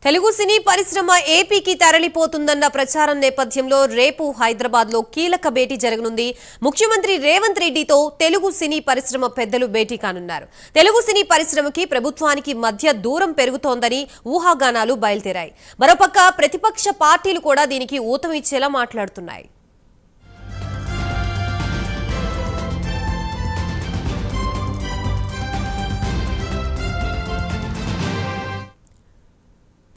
తెలుగు సినీ పరిశ్రమ ఏపీకి తరలిపోతుందన్న ప్రచారం నేపథ్యంలో రేపు హైదరాబాద్ లో కీలక భేటీ జరగనుంది. ముఖ్యమంత్రి రేవంత్ రెడ్డితో తెలుగు సినీ పరిశ్రమ పెద్దలు భేటీ కానున్నారు. తెలుగు సినీ పరిశ్రమకి ప్రభుత్వానికి మధ్య దూరం పెరుగుతోందని ఊహాగానాలు బయలుదేరాయి. మరోపక్క ప్రతిపక్ష పార్టీలు కూడా దీనికి ఊతం ఇచ్చేలా మాట్లాడుతున్నాయి.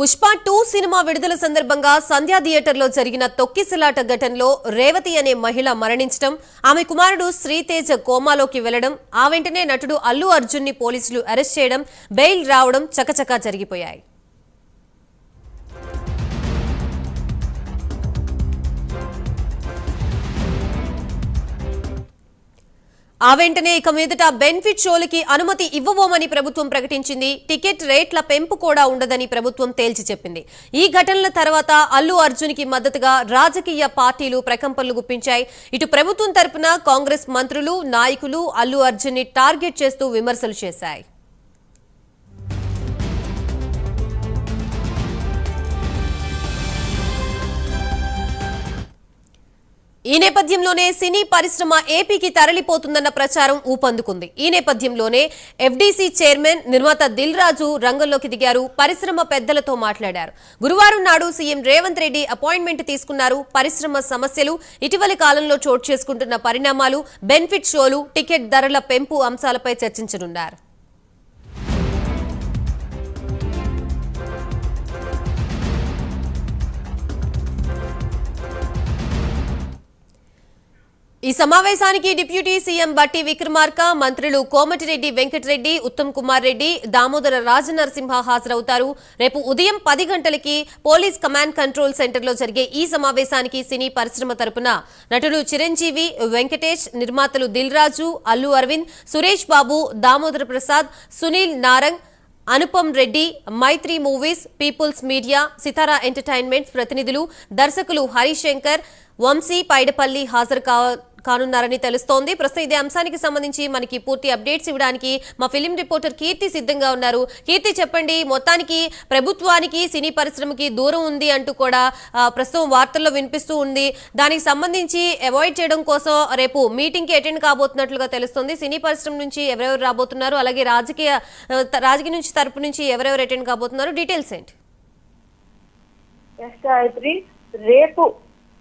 పుష్ప 2 సినిమా విడుదల సందర్భంగా సంధ్యా థియేటర్లో జరిగిన తొక్కిసలాట ఘటనలో రేవతి అనే మహిళ మరణించడం, ఆమె కుమారుడు శ్రీతేజ కోమాలోకి వెళ్లడం, ఆ వెంటనే నటుడు అల్లు అర్జున్ ని పోలీసులు అరెస్ట్ చేయడం, బెయిల్ రావడం చకచకా జరిగిపోయాయి. ఆ వెంటనే ఇక మీదట బెనిఫిట్ షోలకి అనుమతి ఇవ్వబోమని ప్రభుత్వం ప్రకటించింది. టికెట్ రేట్ల పెంపు కూడా ఉండదని ప్రభుత్వం తేల్చి చెప్పింది. ఈ ఘటనల తర్వాత అల్లు అర్జున్ కి మద్దతుగా రాజకీయ పార్టీలు ప్రకంపనలు గుప్పించాయి. ఇటు ప్రభుత్వం తరపున కాంగ్రెస్ మంత్రులు, నాయకులు అల్లు అర్జున్ ని టార్గెట్ చేస్తూ విమర్శలు చేశాయి. ఈ నేపథ్యంలోనే సినీ పరిశ్రమ ఏపీకి తరలిపోతుందన్న ప్రచారం ఊపందుకుంది. ఈ నేపథ్యంలోనే ఎఫ్డీసీ చైర్మన్ నిర్మాత దిల్ రాజు రంగంలోకి దిగారు. పరిశ్రమ పెద్దలతో మాట్లాడారు. గురువారం నాడు సీఎం రేవంత్ రెడ్డి అపాయింట్మెంట్ తీసుకున్నారు. పరిశ్రమ సమస్యలు, ఇటీవలి కాలంలో చోటు చేసుకుంటున్న పరిణామాలు, బెనిఫిట్ షోలు, టికెట్ ధరల పెంపు అంశాలపై చర్చించనున్నారు. ఈ సమావేశానికి డిప్యూటీ సీఎం బట్టి విక్రమార్క, మంత్రులు కోమటిరెడ్డి వెంకటరెడ్డి, ఉత్తమ్ కుమార్ రెడ్డి, దామోదర రాజనరసింహ హాజరవుతారు. రేపు ఉదయం 10 గంటలకి పోలీస్ కమాండ్ కంట్రోల్ సెంటర్లో జరిగే ఈ సమావేశానికి సినీ పరిశ్రమ తరపున నటుడు చిరంజీవి, వెంకటేష్, నిర్మాతలు దిల్ రాజు, అల్లు అరవింద్, సురేష్ బాబు, దామోదర ప్రసాద్, సునీల్ నారంగ్, అనుపమ్ రెడ్డి, మైత్రి మూవీస్, పీపుల్స్ మీడియా, సితారా ఎంటర్టైన్మెంట్స్ ప్రతినిధులు, దర్శకులు హరిశంకర్, వంశీ పైడపల్లి హాజరు కానున్నారని తెలుస్తోంది. ప్రస్తుతం ఇదే అంశానికి సంబంధించి మనకి పూర్తి అప్డేట్స్ ఇవ్వడానికి మా ఫిలిం రిపోర్టర్ కీర్తి సిద్ధంగా ఉన్నారు. కీర్తి, చెప్పండి, మొత్తానికి ప్రభుత్వానికి సినీ పరిశ్రమకి దూరం ఉంది అంటూ కూడా ప్రస్తుతం వార్తల్లో వినిపిస్తూ ఉంది. దానికి సంబంధించి అవాయిడ్ చేయడం కోసం రేపు మీటింగ్ కి అటెండ్ కాబోతున్నట్లుగా తెలుస్తోంది. సినీ పరిశ్రమ నుంచి ఎవరెవరు రాబోతున్నారు, అలాగే రాజకీయ నుంచి తరపు నుంచి ఎవరెవరు అటెండ్ కాబోతున్నారు, డీటెయిల్స్ ఏంటి? రేపు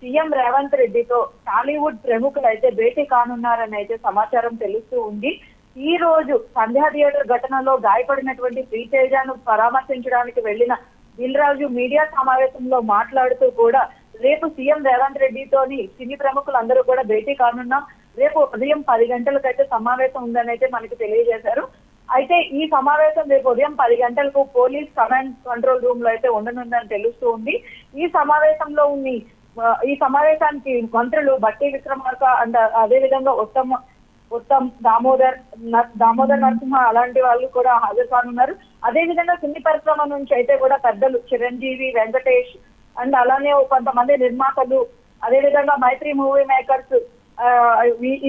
సీఎం రేవంత్ రెడ్డితో టాలీవుడ్ ప్రముఖులు అయితే భేటీ కానున్నారని అయితే సమాచారం తెలుస్తూ ఉంది. ఈ రోజు సంధ్యా థియేటర్ ఘటనలో గాయపడినటువంటి శ్రీతేజను పరామర్శించడానికి వెళ్లిన దిల్ రాజు మీడియా సమావేశంలో మాట్లాడుతూ కూడా రేపు సీఎం రేవంత్ రెడ్డితోని సినీ ప్రముఖులందరూ కూడా భేటీ కానున్నాం, రేపు ఉదయం 10 గంటలకైతే సమావేశం ఉందని అయితే మనకి తెలియజేశారు. అయితే ఈ సమావేశం రేపు ఉదయం 10 గంటలకు పోలీస్ కమాండ్ కంట్రోల్ రూమ్ లో అయితే ఉండనుందని తెలుస్తూ ఉంది. ఈ సమావేశానికి మంత్రులు బట్టి విక్రమార్క అండ్ అదే విధంగా ఉత్తమ్ దామోదర్ నరసింహ అలాంటి వాళ్ళు కూడా హాజరు కానున్నారు. అదే విధంగా సినీ పరిశ్రమ నుంచి అయితే కూడా పెద్దలు చిరంజీవి, వెంకటేష్ అండ్ అలానే కొంతమంది నిర్మాతలు, అదే విధంగా మైత్రి మూవీ మేకర్స్,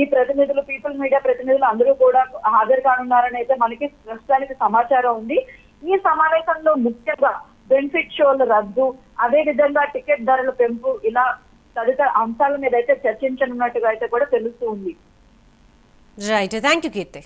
ఈ ప్రతినిధులు, పీపుల్ మీడియా ప్రతినిధులు అందరూ కూడా హాజరు కానున్నారని అయితే మనకి ప్రస్తుతానికి సమాచారం ఉంది. ఈ సమావేశంలో ముఖ్యంగా బెనిఫిట్ షోల రద్దు, అదే విధంగా టికెట్ ధరల పెంపు, ఇలా తదితర అంశాల మీద అయితే చర్చించనున్నట్టుగా అయితే కూడా తెలుస్తూ ఉంది. Right, thank you Keerthi.